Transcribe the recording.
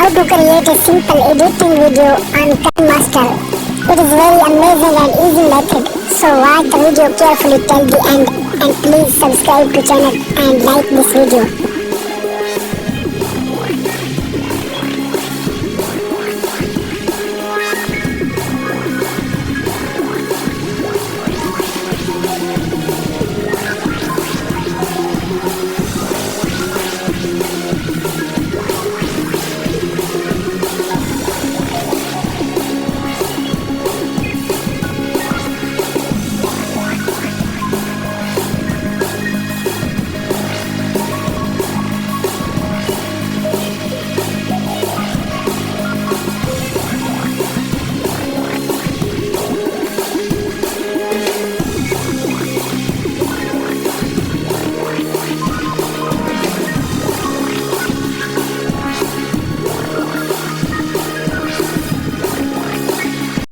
how to create a simple editing video on Kinemaster. It is very amazing and easy method. So watch the video carefully till the end and please subscribe to channel and like this video.